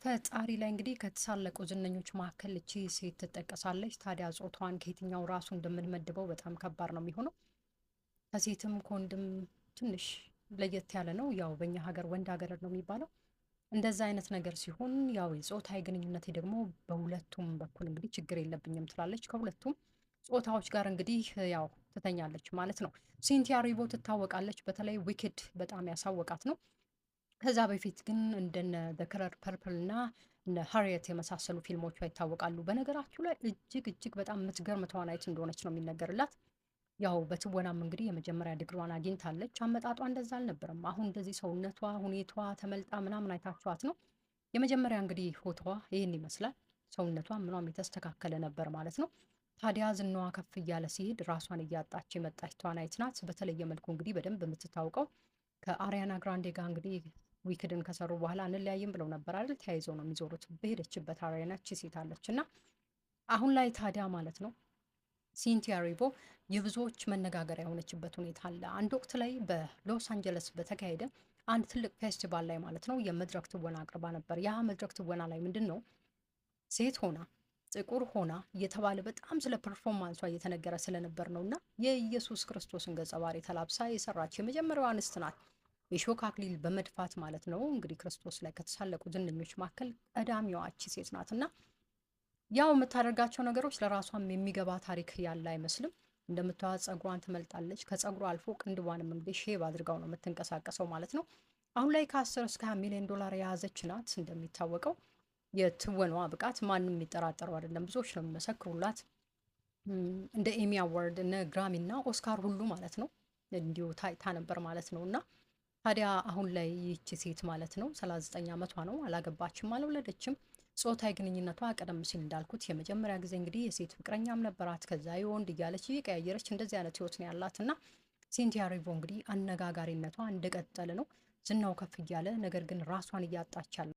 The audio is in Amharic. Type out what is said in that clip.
ፈጣሪ ላይ እንግዲህ ከተሳለቁ ዝነኞች መካከል እቺ ሴት ትጠቀሳለች። ታዲያ ጾታዋን ከየትኛው ራሱ እንደምንመድበው በጣም ከባድ ነው የሚሆነው። ከሴትም ከወንድም ትንሽ ለየት ያለ ነው። ያው በእኛ ሀገር ወንድ ሀገር ነው የሚባለው። እንደዛ አይነት ነገር ሲሆን ያው የጾታዊ ግንኙነቴ ደግሞ በሁለቱም በኩል እንግዲህ ችግር የለብኝም ትላለች። ከሁለቱም ጾታዎች ጋር እንግዲህ ያው ትተኛለች ማለት ነው። ሲንቲያ ሪቮ ትታወቃለች። በተለይ ዊክድ በጣም ያሳወቃት ነው። ከዛ በፊት ግን እንደነ ዘ ከለር ፐርፕል እና እነ ሃሪየት የመሳሰሉ ፊልሞቿ ይታወቃሉ። በነገራችሁ ላይ እጅግ በጣም የምትገርም ተዋናይት እንደሆነች ነው የሚነገርላት። ያው በትወናም እንግዲህ የመጀመሪያ ዲግሪዋን አግኝታለች። አመጣጧ እንደዛ አልነበረም። አሁን እንደዚህ ሰውነቷ ሁኔቷ ተመልጣ ምናምን አይታችኋት ነው። የመጀመሪያ እንግዲህ ፎቶዋ ይህን ይመስላል። ሰውነቷ ምኗም የተስተካከለ ነበር ማለት ነው። ታዲያ ዝናዋ ከፍ እያለ ሲሄድ ራሷን እያጣች የመጣች ተዋናይት ናት። በተለየ መልኩ እንግዲህ በደንብ የምትታወቀው ከአሪያና ግራንዴ ጋር እንግዲህ ዊክድን ከሰሩ በኋላ እንለያይም ብለው ነበር አይደል? ተያይዘው ነው የሚዞሩት። በሄደችበት አሪያና እቺ ሴት አለች እና አሁን ላይ ታዲያ ማለት ነው ሲንቲያ ሪቮ የብዙዎች መነጋገሪያ የሆነችበት ሁኔታ አለ። አንድ ወቅት ላይ በሎስ አንጀለስ በተካሄደ አንድ ትልቅ ፌስቲቫል ላይ ማለት ነው የመድረክ ትወና አቅርባ ነበር። ያ መድረክ ትወና ላይ ምንድን ነው ሴት ሆና ጥቁር ሆና እየተባለ በጣም ስለ ፐርፎርማንሷ እየተነገረ ስለነበር ነው እና የኢየሱስ ክርስቶስን ገጸ ባህሪ ተላብሳ የሰራች የመጀመሪያዋ አንስት ናት። የሾህ አክሊል በመድፋት ማለት ነው እንግዲህ ክርስቶስ ላይ ከተሳለቁ ዝነኞች መካከል ቀዳሚዋ እቺ ሴት ናት እና ያው የምታደርጋቸው ነገሮች ለራሷም የሚገባ ታሪክ ያለ አይመስልም። እንደምታዩት ጸጉሯን ትመልጣለች። ከጸጉሯ አልፎ ቅንድቧንም እንግዲህ ሼቭ አድርጋው ነው የምትንቀሳቀሰው ማለት ነው። አሁን ላይ ከ10 እስከ 20 ሚሊዮን ዶላር የያዘች ናት። እንደሚታወቀው የትወናዋ ብቃት ማንም የሚጠራጠረው አይደለም። ብዙዎች ነው የሚመሰክሩላት። እንደ ኤሚ አዋርድ እነ ግራሚ እና ኦስካር ሁሉ ማለት ነው እንዲሁ ታይታ ነበር ማለት ነው እና ታዲያ አሁን ላይ ይህቺ ሴት ማለት ነው 39 ዓመቷ ነው። አላገባችም፣ አልወለደችም። ጾታዊ ግንኙነቷ ቀደም ሲል እንዳልኩት የመጀመሪያ ጊዜ እንግዲህ የሴት ፍቅረኛም ነበራት። ከዛ የወንድ እያለች እየቀያየረች እንደዚህ አይነት ህይወት ነው ያላት እና ሲንቲያ ሪቮ እንግዲህ አነጋጋሪነቷ እንደቀጠለ ነው። ዝናው ከፍ እያለ ነገር ግን ራሷን እያጣች